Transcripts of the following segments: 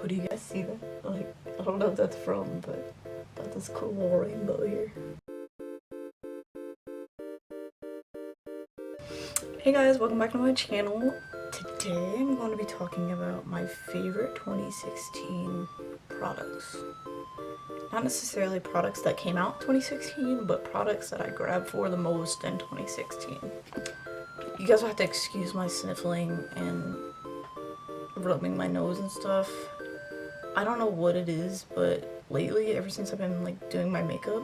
What do you guys see that? Like, I don't know what that's from, but got this cool little rainbow here. Hey guys, welcome back to my channel. Today I'm going to be talking about my favorite 2016 products. Not necessarily products that came out in 2016, but products that I grabbed for the most in 2016. You guys will have to excuse my sniffling and rubbing my nose and stuff. I don't know what it is, but lately, ever since I've been like doing my makeup,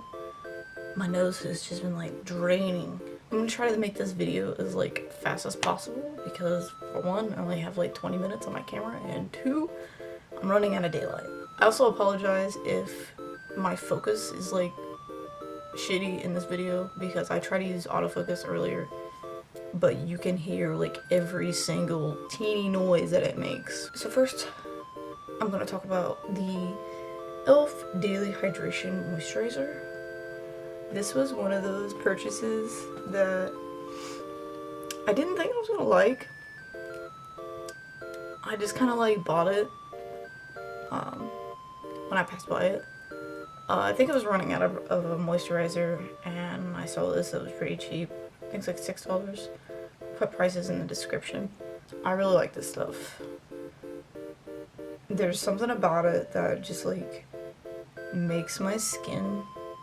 my nose has just been like draining. I'm gonna try to make this video as like fast as possible because for one, I only have like 20 minutes on my camera, and two, I'm running out of daylight. I also apologize if my focus is like shitty in this video because I tried to use autofocus earlier, but you can hear like every single teeny noise that it makes. So first, I'm gonna talk about the e.l.f. Daily Hydration Moisturizer. This was one of those purchases that I didn't think I was gonna like. I just kind of like bought it when I passed by it. I think I was running out of a moisturizer and I saw this. It was pretty cheap. I think it's like $6. Put prices in the description. I really like this stuff. There's something about it that just like makes my skin,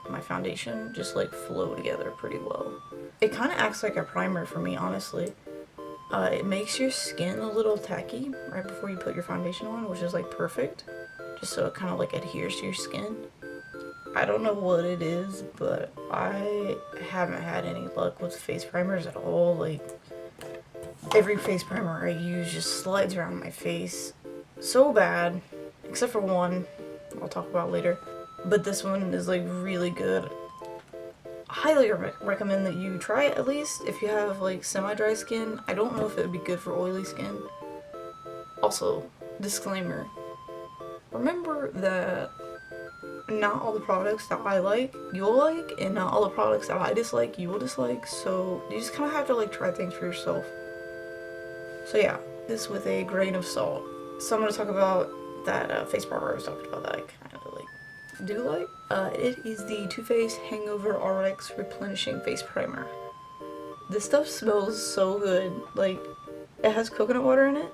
my foundation, just like flow together pretty well. It kind of acts like a primer for me, honestly. It makes your skin a little tacky right before you put your foundation on, which is like perfect, just so it kind of like adheres to your skin. I don't know what it is, but I haven't had any luck with face primers at all. Like, every face primer I use just slides around my face so bad, except for one I'll talk about later. But this one is like really good. I highly recommend that you try it at least if you have like semi-dry skin. I don't know if it would be good for oily skin. Also, disclaimer, remember that not all the products that I like, you'll like, and not all the products that I dislike, you will dislike, so you just kind of have to like try things for yourself. So yeah, this with a grain of salt. So I'm going to talk about that face primer I was talking about that I kind of like do like. It is the Too Faced Hangover RX Replenishing Face Primer. This stuff smells so good. Like, it has coconut water in it.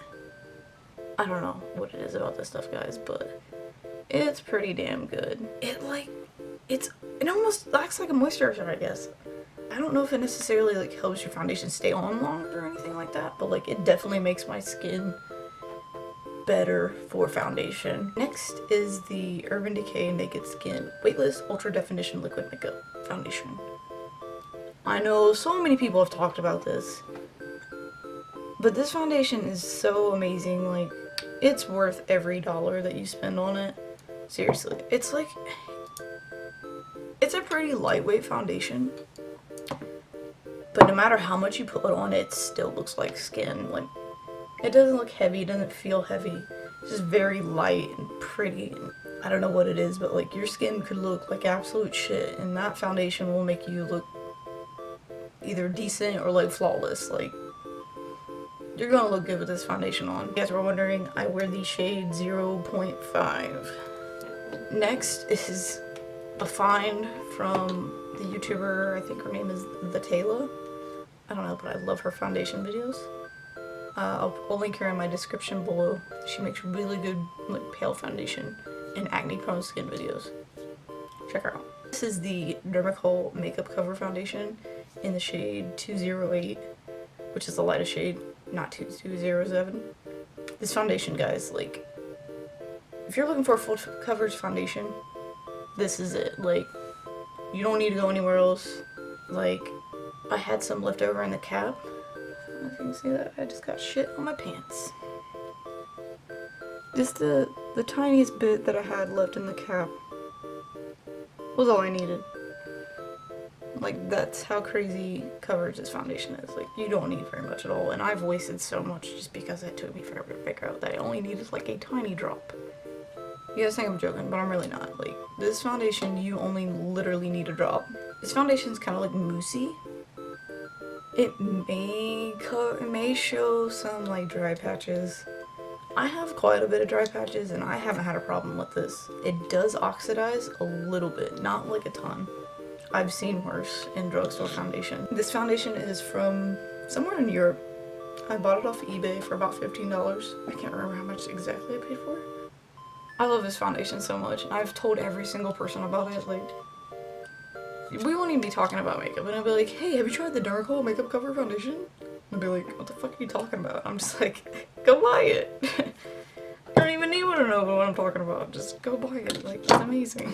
I don't know what it is about this stuff, guys, but it's pretty damn good. It almost acts like a moisturizer, I guess. I don't know if it necessarily like helps your foundation stay on longer or anything like that, but like it definitely makes my skin better for foundation. Next is the Urban Decay Naked Skin Weightless Ultra Definition Liquid Makeup Foundation. I know so many people have talked about this, but this foundation is so amazing. Like, it's worth every dollar that you spend on it. Seriously, it's like, it's a pretty lightweight foundation, but no matter how much you put on it, it still looks like skin. Like, it doesn't look heavy, it doesn't feel heavy. It's just very light and pretty. And I don't know what it is, but like your skin could look like absolute shit, and that foundation will make you look either decent or like flawless. Like, you're gonna look good with this foundation on. If you guys were wondering, I wear the shade 0.5. Next is a find from the YouTuber, I think her name is The Tayla. I don't know, but I love her foundation videos. I'll link her in my description below. She makes really good like pale foundation and acne prone skin videos. Check her out. This is the Dermacol Makeup Cover Foundation in the shade 208, which is the lightest shade, not 2207. This foundation, guys, like, if you're looking for a full coverage foundation, this is it. Like, you don't need to go anywhere else. Like, I had some left over in the cap. I don't know if you can see that. I just got shit on my pants. Just the tiniest bit that I had left in the cap was all I needed. Like, that's how crazy coverage this foundation is. Like, you don't need very much at all. And I've wasted so much just because it took me forever to figure out that I only needed like a tiny drop. You guys think I'm joking, but I'm really not. Like, this foundation, you only literally need a drop. This foundation's kind of like moussey. It may show some like dry patches. I have quite a bit of dry patches and I haven't had a problem with this. It does oxidize a little bit, not like a ton. I've seen worse in drugstore foundation. This foundation is from somewhere in Europe. I bought it off eBay for about $15. I can't remember how much exactly I paid for it. I love this foundation so much. I've told every single person about it. Like, we won't even be talking about makeup, and I'll be like, hey, have you tried the Dark Hole Makeup Cover Foundation? And they'll be like, what the fuck are you talking about? I'm just like, go buy it. I don't even need to know what I'm talking about. Just go buy it. Like, it's amazing.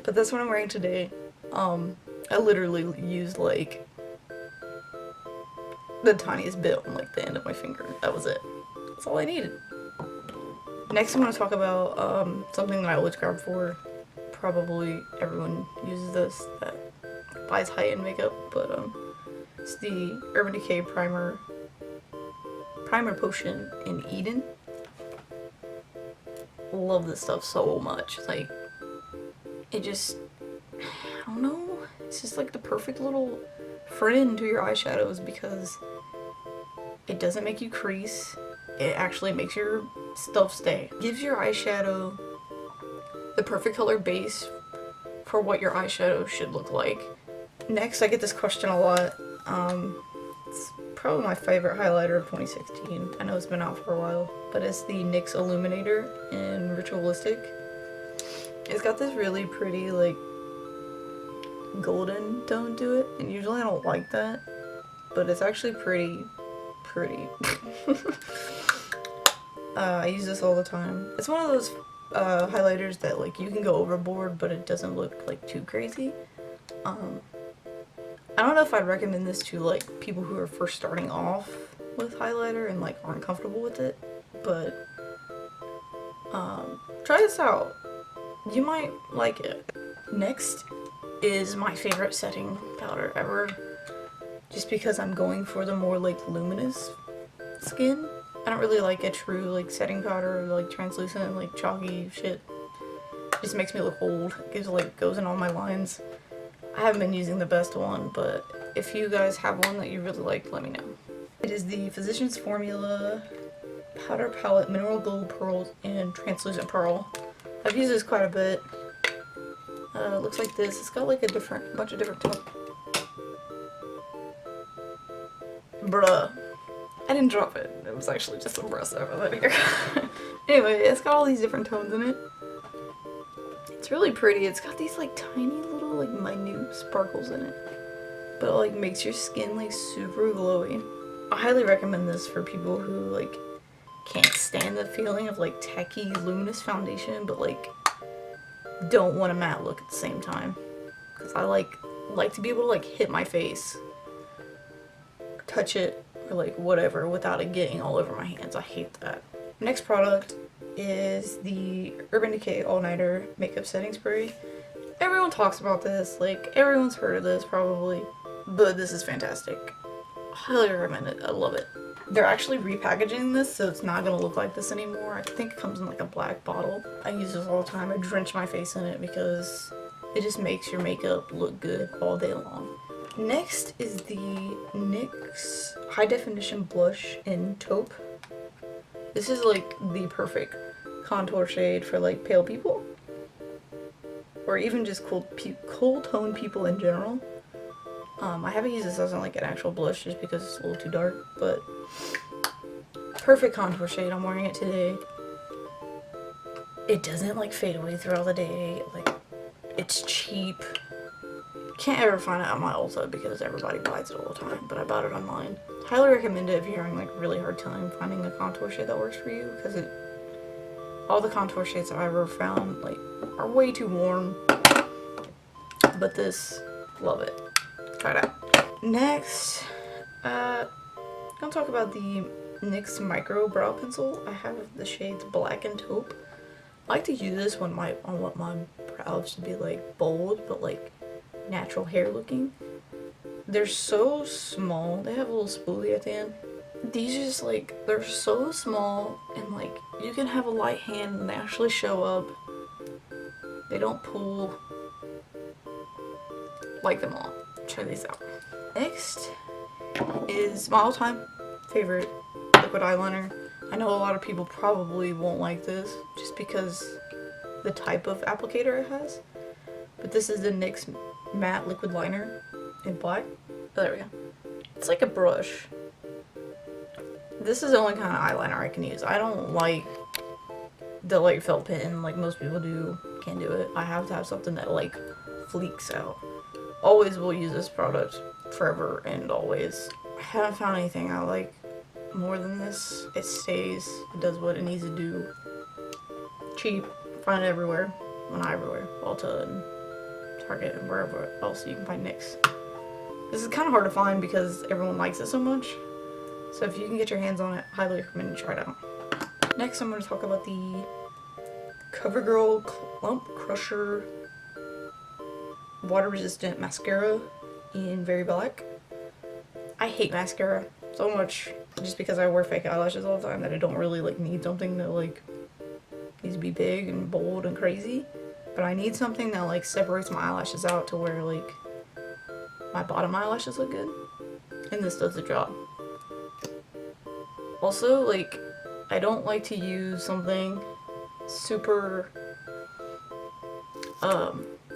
But that's what I'm wearing today. I literally used like the tiniest bit on like the end of my finger. That was it. That's all I needed. Next, I'm going to talk about something that I always grab for. Probably everyone uses this that buys high-end makeup, but it's the Urban Decay Primer Potion in Eden. Love this stuff so much. Like, it just, I don't know, it's just like the perfect little friend to your eyeshadows because it doesn't make you crease. It actually makes your stuff stay. Gives your eyeshadow the perfect color base for what your eyeshadow should look like. Next, I get this question a lot. It's probably my favorite highlighter of 2016. I know it's been out for a while, but it's the NYX Illuminator in Ritualistic. It's got this really pretty, like, golden tone to it, and usually I don't like that, but it's actually pretty. I use this all the time. It's one of those highlighters that like you can go overboard but it doesn't look like too crazy. I don't know if I'd recommend this to like people who are first starting off with highlighter and like aren't comfortable with it, but try this out. You might like it. Next is my favorite setting powder ever, just because I'm going for the more like luminous skin. I don't really like a true like setting powder or like translucent like chalky shit. It just makes me look old. It gives like goes in all my lines. I haven't been using the best one, but if you guys have one that you really like, let me know. It is the Physicians Formula Powder Palette Mineral Gold Pearls and Translucent Pearl. I've used this quite a bit. It looks like this. It's got like a bunch of different tones. Bruh. I didn't drop it. It was actually just some breast over there. Anyway, it's got all these different tones in it. It's really pretty. It's got these like tiny little like minute sparkles in it. But it like makes your skin like super glowy. I highly recommend this for people who like can't stand the feeling of like tacky luminous foundation but like don't want a matte look at the same time. Because I like to be able to like hit my face, touch it, or like whatever without it getting all over my hands. I hate that. Next product is the Urban Decay All Nighter Makeup Setting Spray. Everyone talks about this, like everyone's heard of this probably, but this is fantastic. Highly recommend it. I love it. They're actually repackaging this so it's not gonna look like this anymore. I think it comes in like a black bottle. I use this all the time. I drench my face in it because it just makes your makeup look good all day long. Next is the NYX High Definition Blush in Taupe. This is like the perfect contour shade for like pale people, or even just cool tone people in general. I haven't used this as like an actual blush just because it's a little too dark, but perfect contour shade. I'm wearing it today. It doesn't like fade away throughout the day. Like, it's cheap. Can't ever find it at my Ulta because everybody buys it all the time, but I bought it online. Highly recommend it if you're having like a really hard time finding a contour shade that works for you, because all the contour shades I've ever found like are way too warm. But this, love it. Try it out. Next, I'm gonna talk about the NYX Micro Brow Pencil. I have the shades Black and Taupe. I like to use this when I want my brows to be like bold, but like natural hair looking. They're so small. They have a little spoolie at the end. These are just like, they're so small and like you can have a light hand and they actually show up. They don't pull. Like them all. Try these out. Next is my all-time favorite liquid eyeliner. I know a lot of people probably won't like this just because the type of applicator it has. But this is the NYX matte liquid liner in black. Oh, there we go. It's like a brush. This is the only kind of eyeliner I can use. I don't like the like felt pen like most people do. Can't do it. I have to have something that like fleeks out. Always will use this product forever and always. I haven't found anything I like more than this. It stays. It does what it needs to do. Cheap. Find it everywhere. Well, not everywhere. Ulta and Target and wherever else you can find NYX. This is kind of hard to find because everyone likes it so much. So if you can get your hands on it, highly recommend you try it out. Next, I'm going to talk about the CoverGirl Clump Crusher Water Resistant Mascara in Very Black. I hate mascara so much just because I wear fake eyelashes all the time that I don't really like need something that like needs to be big and bold and crazy. But I need something that like separates my eyelashes out to where like my bottom eyelashes look good. And this does the job. Also, like, I don't like to use something super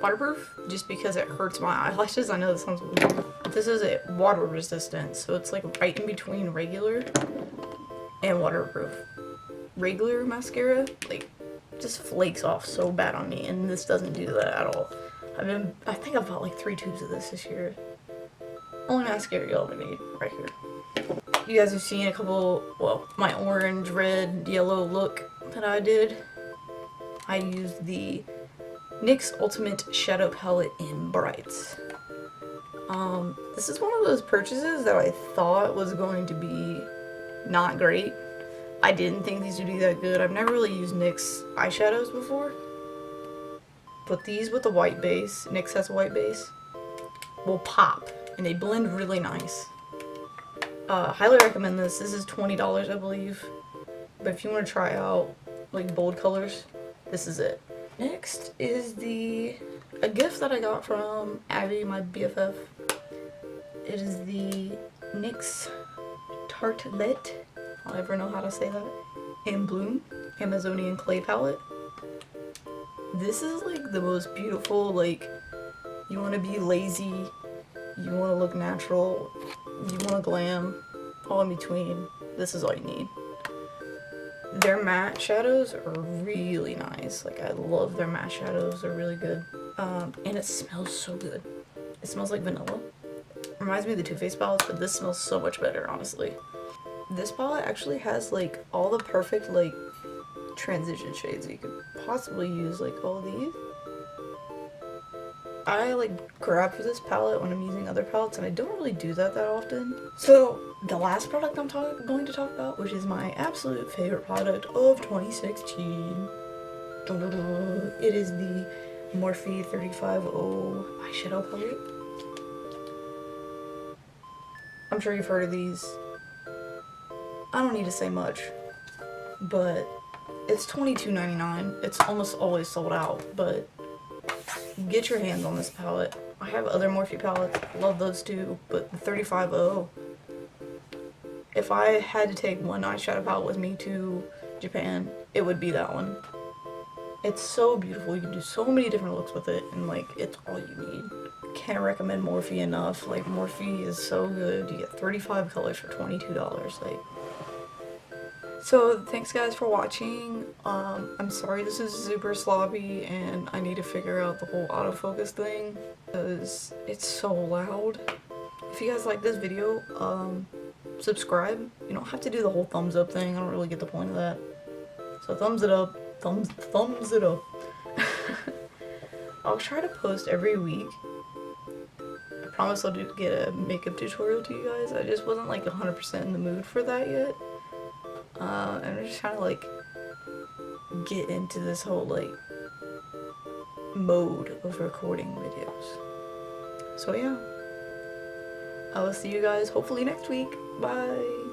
waterproof just because it hurts my eyelashes. I know this sounds weird. This is a water resistant, so it's like right in between regular and waterproof. Regular mascara, like, just flakes off so bad on me, and this doesn't do that at all. I think I've bought like 3 tubes of this year. Only mascara you'll ever need, right here. You guys have seen a couple, well, my orange, red, yellow look that I did. I used the NYX Ultimate Shadow Palette in Brights. This is one of those purchases that I thought was going to be not great. I didn't think these would be that good. I've never really used NYX eyeshadows before. But these with the white base, NYX has a white base, will pop. And they blend really nice. Highly recommend this. This is $20, I believe. But if you want to try out like bold colors, this is it. Next is a gift that I got from Abby, my BFF. It is the NYX Tartelette. I'll ever know how to say that. In Bloom Amazonian Clay Palette. This is like the most beautiful, like, you want to be lazy, you want to look natural, you want to glam, all in between. This is all you need. Their matte shadows are really nice. Like, I love their matte shadows. They're really good. And it smells so good. It smells like vanilla. Reminds me of the Too Faced palettes, but this smells so much better, honestly. This palette actually has, like, all the perfect, like, transition shades that you could possibly use, like, all these. I like grab for this palette when I'm using other palettes, and I don't really do that often. So the last product I'm going to talk about, which is my absolute favorite product of 2016, it is the Morphe 350 eyeshadow palette. I'm sure you've heard of these. I don't need to say much, but it's $22.99. It's almost always sold out, but get your hands on this palette. I have other Morphe palettes, love those too, but the 350, if I had to take one eyeshadow palette with me to Japan, it would be that one. It's so beautiful. You can do so many different looks with it, and like, it's all you need. Can't recommend Morphe enough. Like, Morphe is so good. You get 35 colors for $22. Like, so thanks guys for watching. I'm sorry this is super sloppy and I need to figure out the whole autofocus thing because it's so loud. If you guys like this video, subscribe. You don't have to do the whole thumbs up thing. I don't really get the point of that. So thumbs it up. Thumbs it up. I'll try to post every week. I promise I'll get a makeup tutorial to you guys. I just wasn't like 100% in the mood for that yet. And I'm just trying to like get into this whole like mode of recording videos. So yeah, I will see you guys hopefully next week. Bye.